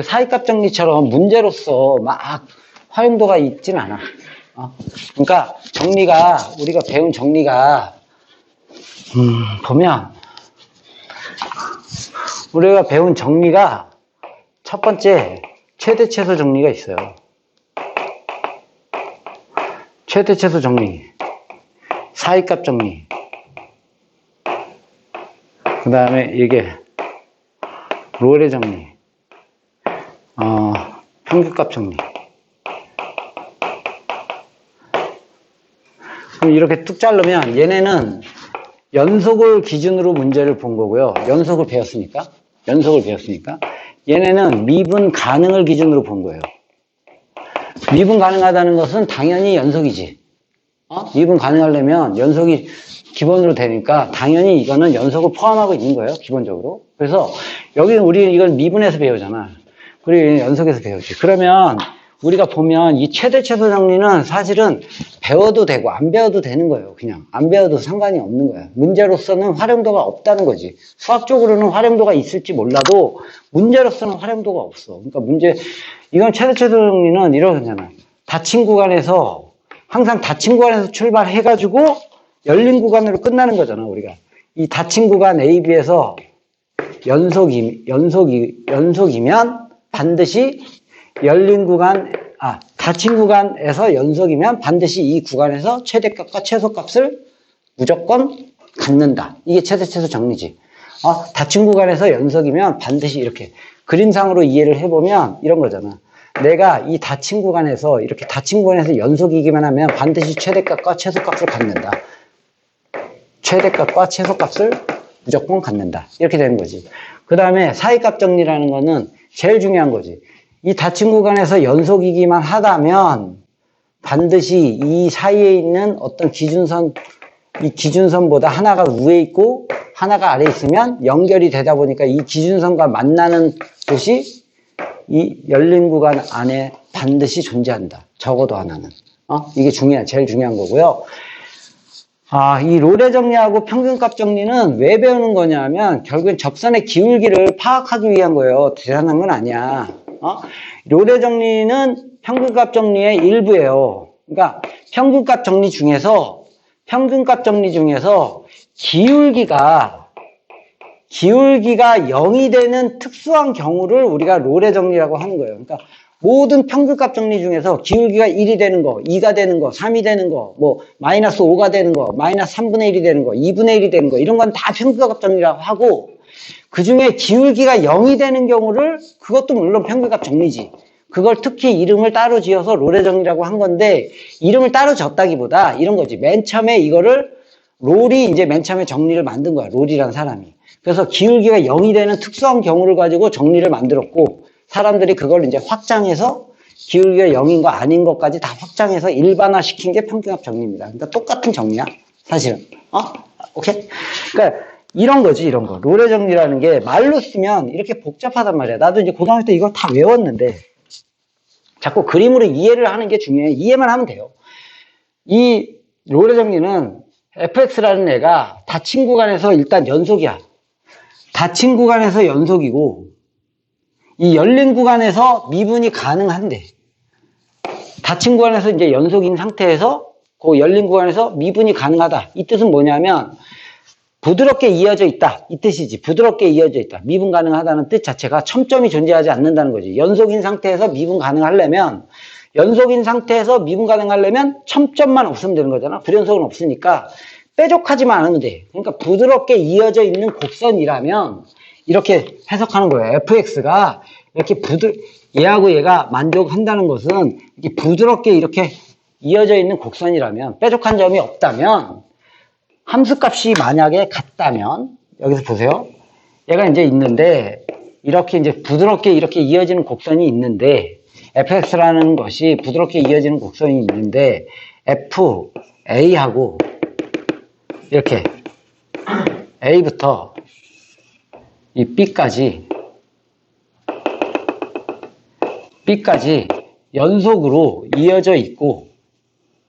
사이값 정리처럼 문제로서 막 활용도가 있진 않아. 그러니까 정리가, 우리가 배운 정리가, 보면, 우리가 배운 정리가 첫 번째, 최대 최소 정리가 있어요. 최대 최소 정리, 사이값 정리, 그 다음에 이게 롤의 정리, 평균값 정리. 그럼 이렇게 뚝 자르면 얘네는 연속을 기준으로 문제를 본 거고요. 연속을 배웠으니까. 얘네는 미분 가능을 기준으로 본 거예요. 미분 가능하다는 것은 당연히 연속이지. 미분 가능하려면 연속이 기본으로 되니까 당연히 이거는 연속을 포함하고 있는 거예요. 기본적으로. 그래서 여기는 우리 이걸 미분해서 배우잖아. 그리고 연속해서 배우지. 그러면 우리가 보면 이 최대 최소 정리는 사실은 배워도 되고 안 배워도 되는 거예요. 그냥 안 배워도 상관이 없는 거야. 문제로서는 활용도가 없다는 거지. 수학적으로는 활용도가 있을지 몰라도 문제로서는 활용도가 없어. 그러니까 이건 최대 최소 정리는 이러잖아. 닫힌 구간에서 항상 닫힌 구간에서 출발해가지고 열린 구간으로 끝나는 거잖아. 우리가 이 닫힌 구간 A, B에서 연속이면 반드시 열린 구간, 닫힌 구간에서 연속이면 반드시 이 구간에서 최대값과 최소값을 무조건 갖는다. 이게 최대 최소 정리지. 닫힌 구간에서 연속이면 반드시 이렇게 그림상으로 이해를 해보면 이런 거잖아. 내가 이 닫힌 구간에서 이렇게 닫힌 구간에서 연속이기만 하면 반드시 최대값과 최소값을 갖는다. 최대값과 최소값을 무조건 갖는다. 이렇게 되는 거지. 그 다음에 사이값 정리라는 거는 제일 중요한 거지. 이 닫힌 구간에서 연속이기만 하다면 반드시 이 사이에 있는 어떤 기준선, 이 기준선보다 하나가 위에 있고 하나가 아래에 있으면 연결이 되다 보니까 이 기준선과 만나는 곳이 이 열린 구간 안에 반드시 존재한다. 적어도 하나는. 이게 제일 중요한 거고요. 이 롤의 정리하고 평균값 정리는 왜 배우는 거냐면 결국엔 접선의 기울기를 파악하기 위한 거예요. 대단한 건 아니야. 롤의 정리는 평균값 정리의 일부예요. 그러니까 평균값 정리 중에서 기울기가 0이 되는 특수한 경우를 우리가 롤의 정리라고 하는 거예요. 그러니까 모든 평균값 정리 중에서 기울기가 1이 되는 거, 2가 되는 거, 3이 되는 거, 마이너스 5가 되는 거, 마이너스 3분의 1이 되는 거, 2분의 1이 되는 거, 이런 건 다 평균값 정리라고 하고, 그 중에 기울기가 0이 되는 경우를, 그것도 물론 평균값 정리지. 그걸 특히 이름을 따로 지어서 롤의 정리라고 한 건데, 이름을 따로 졌다기보다 이런 거지. 맨 처음에 롤이 이제 맨 처음에 정리를 만든 거야. 롤이라는 사람이. 그래서 기울기가 0이 되는 특수한 경우를 가지고 정리를 만들었고, 사람들이 그걸 이제 확장해서 기울기가 0인 거 아닌 것까지 다 확장해서 일반화시킨 게 평균값 정리입니다. 그러니까 똑같은 정리야, 사실은. 오케이? 그러니까 이런 거지, 이런 거. 롤의 정리라는 게 말로 쓰면 이렇게 복잡하단 말이야. 나도 이제 고등학교 때 이걸 다 외웠는데 자꾸 그림으로 이해를 하는 게 중요해. 이해만 하면 돼요. 이 롤의 정리는 fx라는 애가 닫힌 구간에서 일단 연속이야. 닫힌 구간에서 연속이고 이 열린 구간에서 미분이 가능한데, 닫힌 구간에서 이제 연속인 상태에서 그 열린 구간에서 미분이 가능하다. 이 뜻은 뭐냐면 부드럽게 이어져 있다. 이 뜻이지. 부드럽게 이어져 있다. 미분 가능하다는 뜻 자체가 첨점이 존재하지 않는다는 거지. 연속인 상태에서 미분 가능하려면 첨점만 없으면 되는 거잖아. 불연속은 없으니까 뾰족하지만 않으면 돼. 그러니까 부드럽게 이어져 있는 곡선이라면 이렇게 해석하는 거예요. fx가 이렇게 얘하고 얘가 만족한다는 것은 이렇게 부드럽게 이렇게 이어져 있는 곡선이라면, 뾰족한 점이 없다면, 함수값이 만약에 같다면, 여기서 보세요. 얘가 이제 있는데, 이렇게 이제 부드럽게 이렇게 이어지는 곡선이 있는데, fx라는 것이 부드럽게 이어지는 곡선이 있는데, fa하고 이렇게 a부터 이 B까지 연속으로 이어져 있고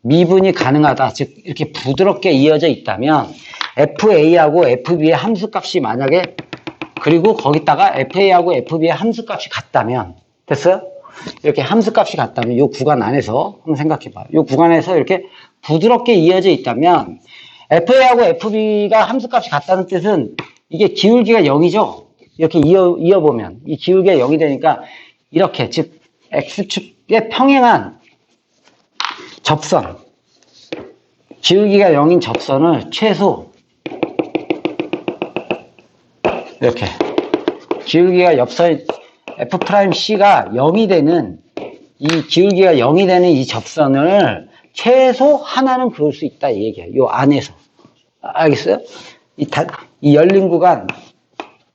미분이 가능하다. 즉 이렇게 부드럽게 이어져 있다면 FA하고 FB의 함수값이 만약에, 그리고 거기다가 FA하고 FB의 함수값이 같다면 됐어요? 이렇게 함수값이 같다면 이 구간 안에서 한번 생각해봐. 이 구간에서 이렇게 부드럽게 이어져 있다면 FA하고 FB가 함수값이 같다는 뜻은 이게 기울기가 0이죠? 이렇게 이어보면 이 기울기가 0이 되니까 이렇게 즉 X축에 평행한 접선 기울기가 0인 접선을 최소 이렇게 기울기가 옆선 F'C가 0이 되는 이 기울기가 0이 되는 이 접선을 최소 하나는 그을 수 있다 이 얘기야. 요 안에서. 알겠어요? 이 열린 구간,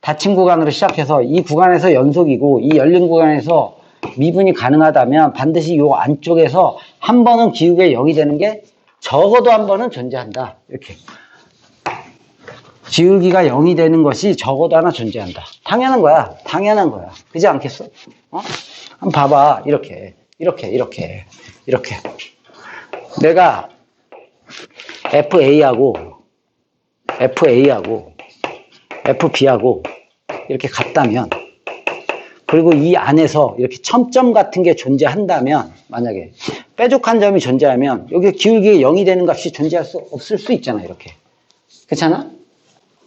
닫힌 구간으로 시작해서 이 구간에서 연속이고 이 열린 구간에서 미분이 가능하다면 반드시 요 안쪽에서 한 번은 기울기가 0이 되는 게 적어도 한 번은 존재한다. 이렇게. 기울기가 0이 되는 것이 적어도 하나 존재한다. 당연한 거야. 당연한 거야. 그렇지 않겠어? 한번 봐봐. 이렇게. 내가 FA하고 FB하고 이렇게 같다면 그리고 이 안에서 이렇게 첨점 같은 게 존재한다면 만약에 뾰족한 점이 존재하면 여기 기울기가 0이 되는 값이 존재할 수 없을 수 있잖아. 이렇게. 그렇잖아?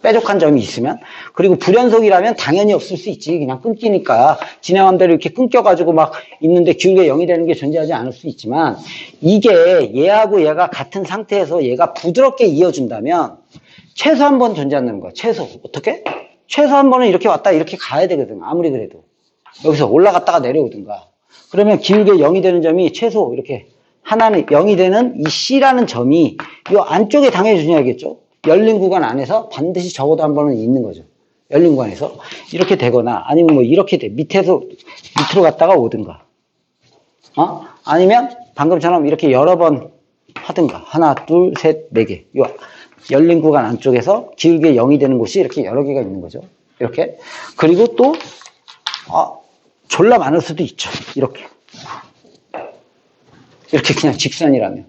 뾰족한 점이 있으면. 그리고 불연속이라면 당연히 없을 수 있지. 그냥 끊기니까 지네 맘대로 이렇게 끊겨가지고 막 있는데 기울기가 0이 되는 게 존재하지 않을 수 있지만 이게 얘하고 얘가 같은 상태에서 얘가 부드럽게 이어준다면 최소 한 번 존재한다는 거야. 최소. 어떻게? 최소 한 번은 이렇게 왔다 이렇게 가야 되거든. 아무리 그래도. 여기서 올라갔다가 내려오든가. 그러면 기울기가 0이 되는 점이 최소 이렇게 하나는 0이 되는 이 C라는 점이 이 안쪽에 당연히 존재하겠죠. 열린 구간 안에서 반드시 적어도 한 번은 있는 거죠. 열린 구간에서 이렇게 되거나 아니면 뭐 이렇게 돼. 밑으로 갔다가 오든가. 아니면 방금처럼 이렇게 여러 번 하든가. 하나, 둘, 셋, 네 개. 요 열린 구간 안쪽에서 기울기가 0이 되는 곳이 이렇게 여러 개가 있는 거죠. 이렇게. 그리고 또 졸라 많을 수도 있죠. 이렇게 그냥 직선이라면.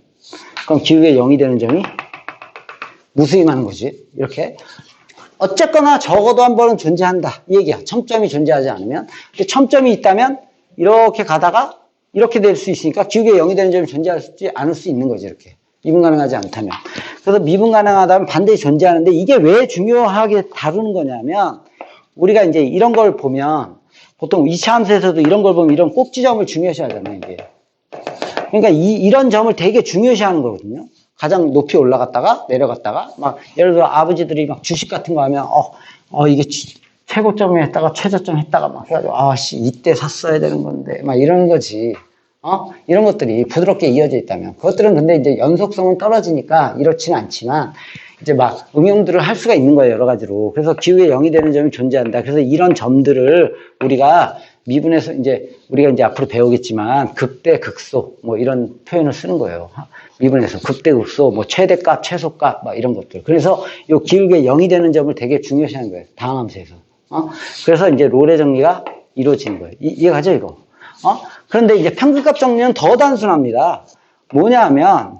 그럼 기울기가 0이 되는 점이 무수히 많은 거지. 이렇게. 어쨌거나 적어도 한 번은 존재한다. 이 얘기야. 첨점이 존재하지 않으면. 근데 첨점이 있다면 이렇게 가다가 이렇게 될 수 있으니까 기울기가 0이 되는 점이 존재하지 않을 수 있는 거지. 이렇게. 미분 가능하지 않다면. 그래서 미분 가능하다면 반드시 존재하는데 이게 왜 중요하게 다루는 거냐면 우리가 이제 이런 걸 보면 보통 2차 함수에서도 이런 걸 보면 이런 꼭지점을 중요시 하잖아요. 이게. 그러니까 이런 점을 되게 중요시 하는 거거든요. 가장 높이 올라갔다가 내려갔다가 막 예를 들어 아버지들이 막 주식 같은 거 하면 이게 최고점에 했다가 최저점 했다가 막 해가지고 이때 샀어야 되는 건데 막 이러는 거지. 이런 것들이 부드럽게 이어져 있다면 그것들은 근데 이제 연속성은 떨어지니까 이렇지는 않지만 이제 막 응용들을 할 수가 있는 거예요. 여러 가지로. 그래서 기울기가 0이 되는 점이 존재한다. 그래서 이런 점들을 우리가 미분에서 우리가 이제 앞으로 배우겠지만 극대 극소 뭐 이런 표현을 쓰는 거예요. 미분에서 극대 극소 뭐 최대값 최소값 막 이런 것들. 그래서 요 기울기가 0이 되는 점을 되게 중요시하는 거예요. 다항함수에서. 그래서 이제 롤의 정리가 이루어지는 거예요. 이해가죠 이거? 그런데 이제 평균값 정리는 더 단순합니다. 뭐냐 하면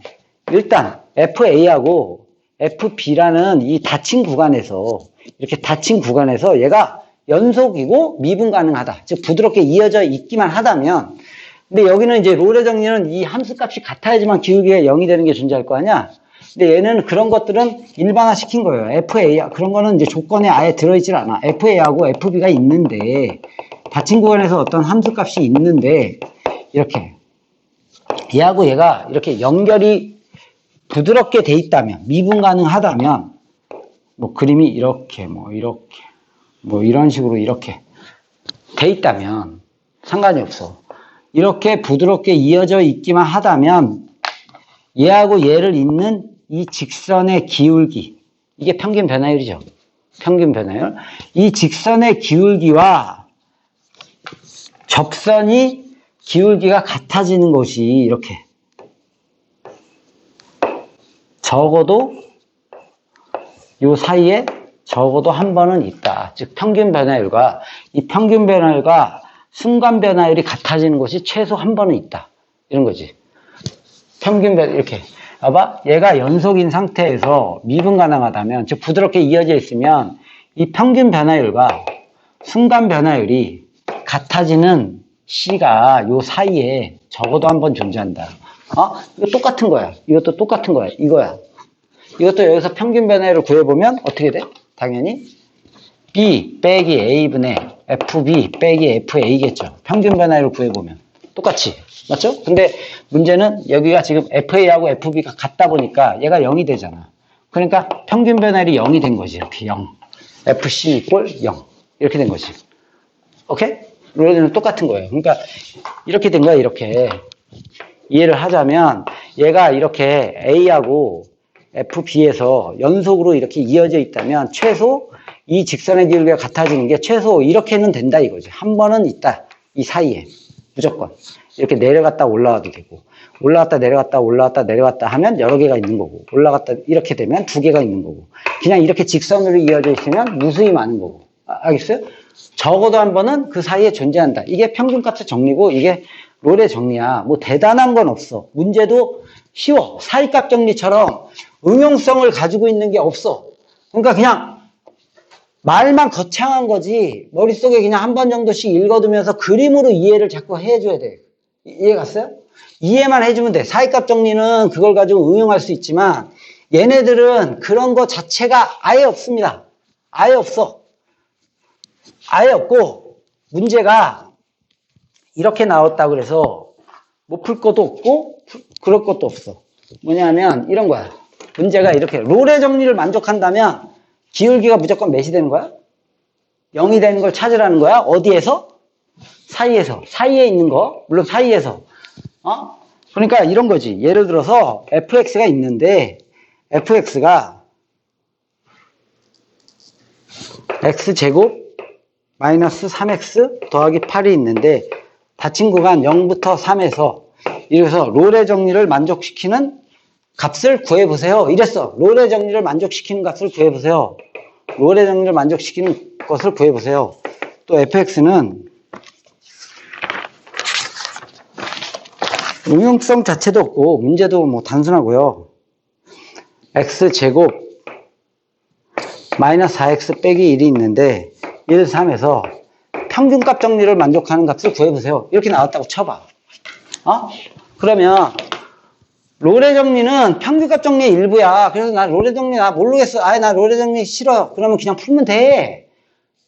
일단 FA하고 FB라는 이 닫힌 구간에서 이렇게 닫힌 구간에서 얘가 연속이고 미분 가능하다. 즉 부드럽게 이어져 있기만 하다면 근데 여기는 이제 롤의 정리는 이 함수값이 같아야지만 기울기가 0이 되는 게 존재할 거 아니야? 근데 얘는 그런 것들은 일반화 시킨 거예요. FA 그런 거는 이제 조건에 아예 들어있질 않아. FA하고 FB가 있는데 닫힌 구간에서 어떤 함수값이 있는데 이렇게 얘하고 얘가 이렇게 연결이 부드럽게 돼 있다면 미분 가능하다면 뭐 그림이 이렇게 뭐 이런 식으로 이렇게 돼 있다면 상관이 없어. 이렇게 부드럽게 이어져 있기만 하다면 얘하고 얘를 잇는 이 직선의 기울기 이게 평균 변화율이죠. 평균 변화율. 이 직선의 기울기와 접선이 기울기가 같아지는 것이 이렇게 적어도 요 사이에 적어도 한 번은 있다. 즉 평균 변화율과 이 평균 변화율과 순간 변화율이 같아지는 것이 최소 한 번은 있다. 이런 거지. 평균 변화 이렇게 봐봐. 얘가 연속인 상태에서 미분 가능하다면 즉 부드럽게 이어져 있으면 이 평균 변화율과 순간 변화율이 같아지는 C가 요 사이에 적어도 한 번 존재한다. 이거 똑같은 거야. 이것도 똑같은 거야. 이거야. 이것도 여기서 평균 변화율을 구해보면 어떻게 돼? 당연히 B 빼기 A분의 FB 빼기 FA겠죠. 평균 변화율을 구해보면. 똑같이. 맞죠? 근데 문제는 여기가 지금 FA하고 FB가 같다 보니까 얘가 0이 되잖아. 그러니까 평균 변화율이 0이 된 거지. 이렇게 0. FC 이꼴 0. 이렇게 된 거지. 오케이? 롤은 똑같은 거예요. 그러니까 이렇게 된 거야. 이렇게. 이해를 하자면 얘가 이렇게 A하고 FB에서 연속으로 이렇게 이어져 있다면 최소 이 직선의 기울기가 같아지는 게 최소 이렇게는 된다 이거지. 한 번은 있다. 이 사이에. 무조건. 이렇게 내려갔다 올라와도 되고 올라갔다 내려갔다 올라갔다 내려갔다 하면 여러 개가 있는 거고 올라갔다 이렇게 되면 두 개가 있는 거고 그냥 이렇게 직선으로 이어져 있으면 무수히 많은 거고 알겠어요? 적어도 한 번은 그 사이에 존재한다. 이게 평균값의 정리고 이게 롤의 정리야. 뭐 대단한 건 없어. 문제도 쉬워. 사이값 정리처럼 응용성을 가지고 있는 게 없어. 그러니까 그냥 말만 거창한 거지 머릿속에 그냥 한 번 정도씩 읽어두면서 그림으로 이해를 자꾸 해줘야 돼. 이해 갔어요? 이해만 해주면 돼. 사이값 정리는 그걸 가지고 응용할 수 있지만 얘네들은 그런 거 자체가 아예 없습니다. 아예 없어. 아예 없고 문제가 이렇게 나왔다 그래서 못 풀 것도 없고 그럴 것도 없어. 뭐냐면 이런 거야. 문제가 이렇게 롤의 정리를 만족한다면 기울기가 무조건 몇이 되는 거야? 0이 되는 걸 찾으라는 거야. 어디에서? 사이에서. 사이에 있는 거. 물론 사이에서. 그러니까 이런 거지. 예를 들어서 fx가 있는데 fx가 x제곱 마이너스 3x 더하기 8이 있는데 닫힌 구간 0부터 3에서 이래서 롤의 정리를 만족시키는 값을 구해보세요. 이랬어. 롤의 정리를 만족시키는 값을 구해보세요. 롤의 정리를 만족시키는 것을 구해보세요. 또 fx는 응용성 자체도 없고 문제도 뭐 단순하고요. x제곱 마이너스 4x 빼기 1이 있는데 1, 3에서 평균값 정리를 만족하는 값을 구해보세요. 이렇게 나왔다고 쳐봐. 그러면 롤의 정리는 평균값 정리의 일부야. 그래서 나 롤의 정리 나 모르겠어. 나 롤의 정리 싫어. 그러면 그냥 풀면 돼.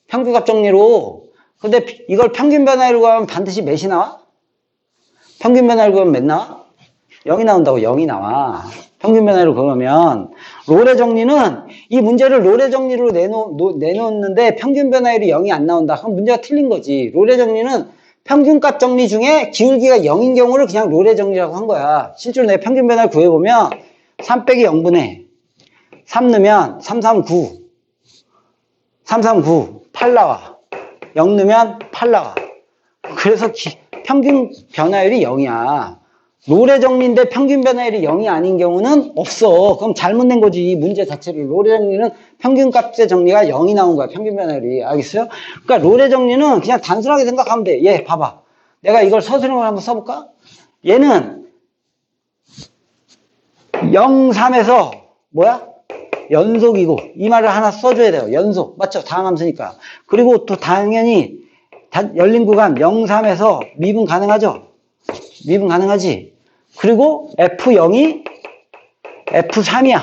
평균값 정리로. 근데 이걸 평균 변화율로 하면 반드시 몇이 나와? 평균 변화율 그러면 몇 나와? 0이 나온다고. 0이 나와. 평균 변화율 그러면 롤의 정리는 이 문제를 롤의 정리로 내놓는데 평균 변화율이 0이 안 나온다. 그럼 문제가 틀린 거지. 롤의 정리는 평균값 정리 중에 기울기가 0인 경우를 그냥 롤의 정리라고 한 거야. 실제로 내 평균 변화를 구해보면 3 빼기 0분의 3 넣으면 339 8 나와. 0 넣으면 8 나와. 그래서 평균 변화율이 0이야. 롤의 정리인데 평균 변화율이 0이 아닌 경우는 없어. 그럼 잘못된 거지. 이 문제 자체를. 롤의 정리는 평균값의 정리가 0이 나온 거야. 평균 변화율이. 알겠어요? 그러니까 롤의 정리는 그냥 단순하게 생각하면 돼. 얘 봐봐. 내가 이걸 서술형으로 한번 써볼까? 얘는 0, 3에서 뭐야? 연속이고 이 말을 하나 써줘야 돼요. 연속. 맞죠? 다음 함수니까. 그리고 또 당연히 열린 구간 0, 3에서 미분 가능하죠? 미분 가능하지. 그리고 F0이 F3이야.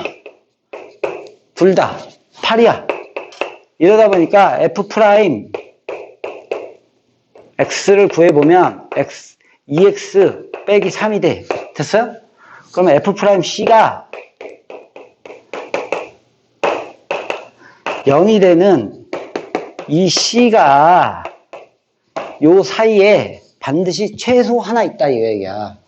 둘 다 8이야. 이러다 보니까 F 프라임 X를 구해보면 2X 빼기 3이 돼. 됐어요? 그러면 F 프라임 C가 0이 되는 이 C가 요 사이에 반드시 최소 하나 있다 이 얘기야.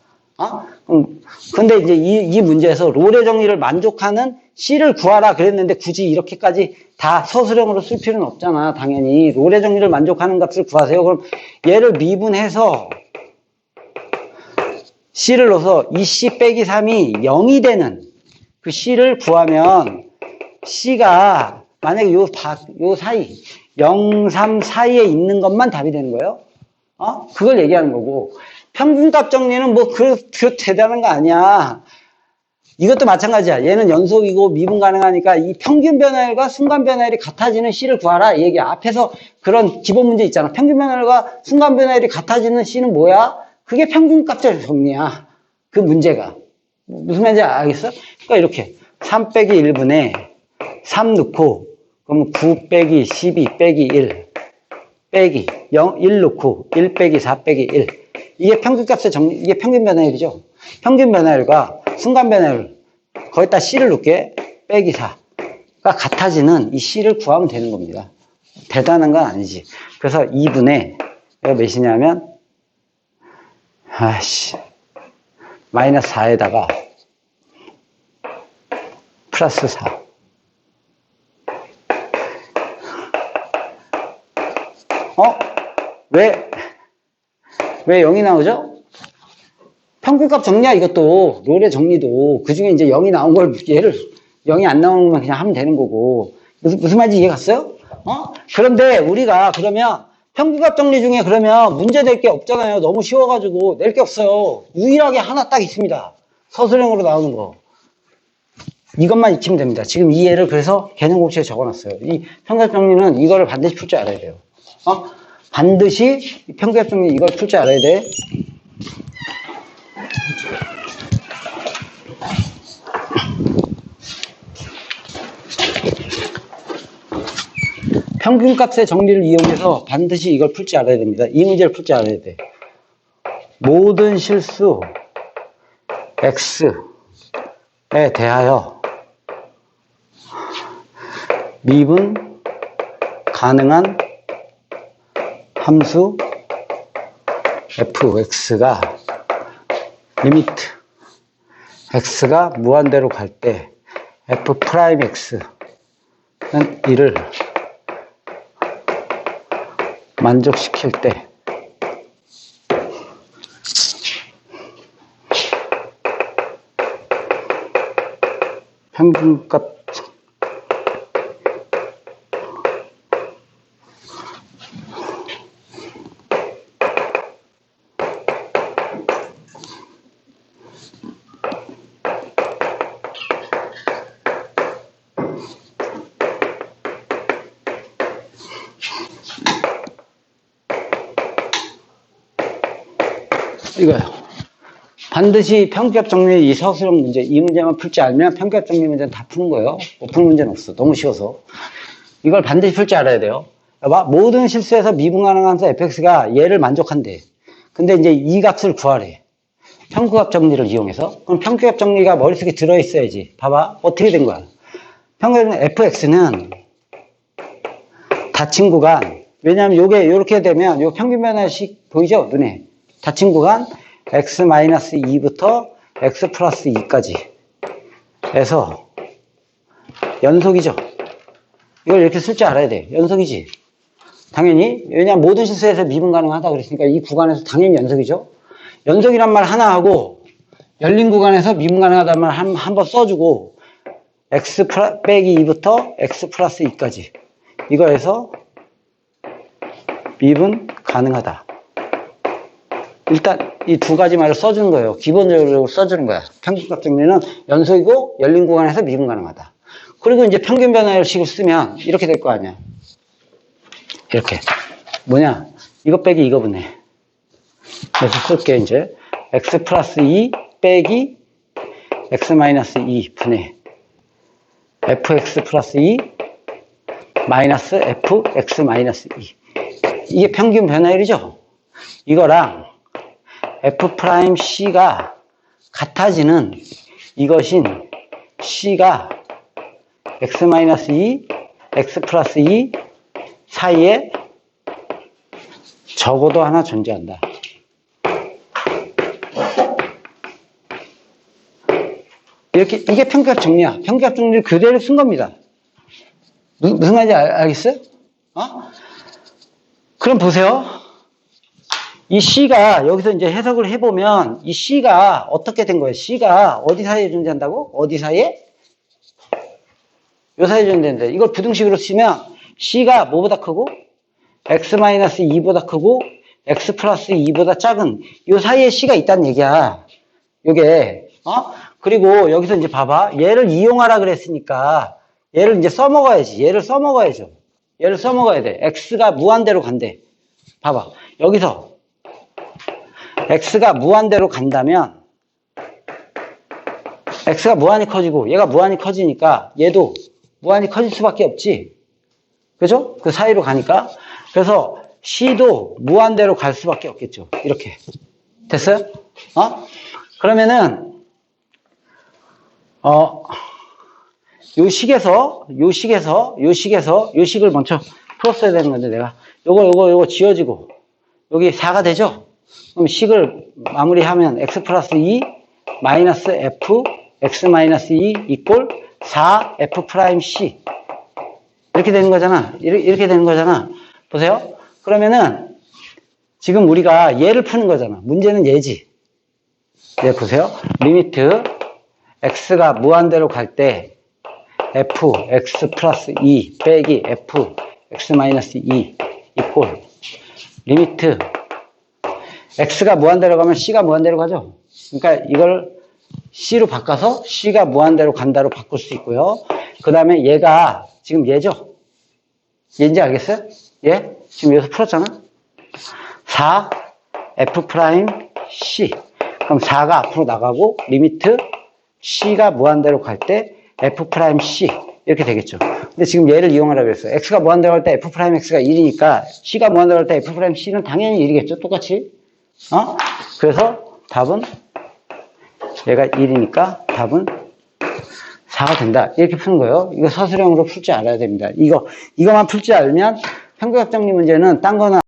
근데 이제 이 문제에서 롤의 정리를 만족하는 C를 구하라 그랬는데 굳이 이렇게까지 다 서술형으로 쓸 필요는 없잖아. 당연히 롤의 정리를 만족하는 값을 구하세요. 그럼 얘를 미분해서 C를 넣어서 2C 빼기 3이 0이 되는 그 C를 구하면 C가 만약에 요 사이 0, 3 사이에 있는 것만 답이 되는 거예요. 그걸 얘기하는 거고 평균값 정리는 뭐 그 대단한 거 아니야. 이것도 마찬가지야. 얘는 연속이고 미분 가능하니까 이 평균 변화율과 순간 변화율이 같아지는 C를 구하라. 이 얘기야. 앞에서 그런 기본 문제 있잖아. 평균 변화율과 순간 변화율이 같아지는 C는 뭐야? 그게 평균값의 정리야. 그 문제가. 무슨 말인지 알겠어? 그러니까 이렇게 3 빼기 1분의 3 넣고 그러면 9 빼기 12 빼기 1 빼기 1 넣고 1 빼기 4 빼기 1 이게 평균값의 정리, 이게 평균 변화율이죠. 평균 변화율과 순간 변화율 거기다 C를 넣게 빼기 4가 같아지는 이 C를 구하면 되는 겁니다. 대단한 건 아니지. 그래서 2분의 이거 몇이냐면 마이너스 4에다가 플러스 4 왜 0이 나오죠? 평균값 정리야, 이것도. 롤의 정리도. 그 중에 이제 0이 나온 걸, 얘를, 0이 안 나오는 것만 그냥 하면 되는 거고. 무슨 말인지 이해 갔어요? 그런데 우리가 그러면 평균값 정리 중에 그러면 문제 낼 게 없잖아요. 너무 쉬워가지고 낼 게 없어요. 유일하게 하나 딱 있습니다. 서술형으로 나오는 거. 이것만 익히면 됩니다. 지금 이 예를 그래서 개념 공식에 적어놨어요. 이 평균값 정리는 이거를 반드시 풀 줄 알아야 돼요. 반드시 평균값 정리 이걸 풀 줄 알아야 돼. 평균값의 정리를 이용해서 반드시 이걸 풀 줄 알아야 됩니다. 이 문제를 풀 줄 알아야 돼. 모든 실수 x에 대하여 미분 가능한 함수 fx가 리미트 x가 무한대로 갈 때 f'x는 이를 만족시킬 때 평균값 이거요. 반드시 평균값 정리 이 서술형 문제, 이 문제만 풀 줄 알면 평균값 정리 문제는 다 푸는 거예요. 못 푸는 문제는 없어. 너무 쉬워서. 이걸 반드시 풀 줄 알아야 돼요. 봐. 모든 실수에서 미분 가능한 함수 fx가 얘를 만족한대. 근데 이제 이 값을 구하래. 평균값 정리를 이용해서. 그럼 평균값 정리가 머릿속에 들어있어야지. 봐봐. 어떻게 된 거야? 평균값 fx는 닫힌 구간. 왜냐하면 요게 요렇게 되면 요 평균 변화식 보이죠? 눈에. 닫힌 구간 x-2부터 x 플러스 2까지 해서 연속이죠. 이걸 이렇게 쓸 줄 알아야 돼. 연속이지. 당연히. 왜냐하면 모든 실수에서 미분 가능하다 그랬으니까 이 구간에서 당연히 연속이죠. 연속이란 말 하나 하고 열린 구간에서 미분 가능하다는 말 한 번 써주고 x 빼기 2부터 x 플러스 2까지 이거 해서 미분 가능하다. 일단 이 두 가지 말을 써주는 거예요. 기본적으로 써주는 거야. 평균값 정리는 연속이고 열린 구간에서 미분 가능하다. 그리고 이제 평균 변화율식을 쓰면 이렇게 될 거 아니야. 이렇게. 뭐냐? 이거 빼기 이거분해. 그래서 쓸게 이제 x 플러스 2 빼기 x 마이너스 2 분의 fx 플러스 2 마이너스 fx 마이너스 2. 이게 평균 변화율이죠? 이거랑 F'C가 같아지는 이것인 C가 X-2, X 플러스 2 사이에 적어도 하나 존재한다. 이렇게, 이게 평균값 정리야. 평균값 정리를 그대로 쓴 겁니다. 무슨 말인지 알겠어요? 그럼 보세요. 이 C가 여기서 이제 해석을 해보면 이 C가 어떻게 된 거예요? C가 어디 사이에 존재한다고? 어디 사이에? 요 사이에 존재한다. 이걸 부등식으로 쓰면 C가 뭐보다 크고 X-2보다 크고 X 플러스 2보다 작은 요 사이에 C가 있다는 얘기야. 요게 그리고 여기서 이제 봐봐. 얘를 이용하라 그랬으니까 얘를 이제 써먹어야지. 얘를 써먹어야죠. 얘를 써먹어야 돼. x가 무한대로 간대. 봐봐. 여기서 x가 무한대로 간다면 x가 무한히 커지고 얘가 무한히 커지니까 얘도 무한히 커질 수밖에 없지. 그죠? 그 사이로 가니까. 그래서 c도 무한대로 갈 수밖에 없겠죠. 이렇게. 됐어요? 그러면은 요 식을 먼저 풀었어야 되는 건데, 내가. 요거 지워지고, 여기 4가 되죠? 그럼 식을 마무리하면 x 플러스 2 마이너스 f x 마이너스 2 이꼴 4 f 프라임 c. 이렇게 되는 거잖아. 이렇게 되는 거잖아. 보세요. 그러면은, 지금 우리가 얘를 푸는 거잖아. 문제는 얘지. 얘 보세요. 리미트 x가 무한대로 갈 때 f x 플러스 2 빼기 f x 마이너스 2 이꼴 리미트 x가 무한대로 가면 c가 무한대로 가죠. 그러니까 이걸 c로 바꿔서 c가 무한대로 간다로 바꿀 수 있고요. 그 다음에 얘가 지금 얘죠. 얘인지 알겠어요? 얘 지금 여기서 풀었잖아. 4 f 프라임 c. 그럼 4가 앞으로 나가고 리미트 c가 무한대로 갈 때 f 프라임 c 이렇게 되겠죠. 근데 지금 얘를 이용하라고 그랬어요. x가 무한대로 갈 때 f 프라임 x가 1이니까 c가 무한대로 갈 때 f 프라임 c는 당연히 1이겠죠. 똑같이. 그래서 답은 얘가 1이니까 답은 4가 된다. 이렇게 푸는 거예요. 이거 서술형으로 풀 줄 알아야 됩니다. 이거만 풀 줄 알면 평균 합정리 문제는 딴 거는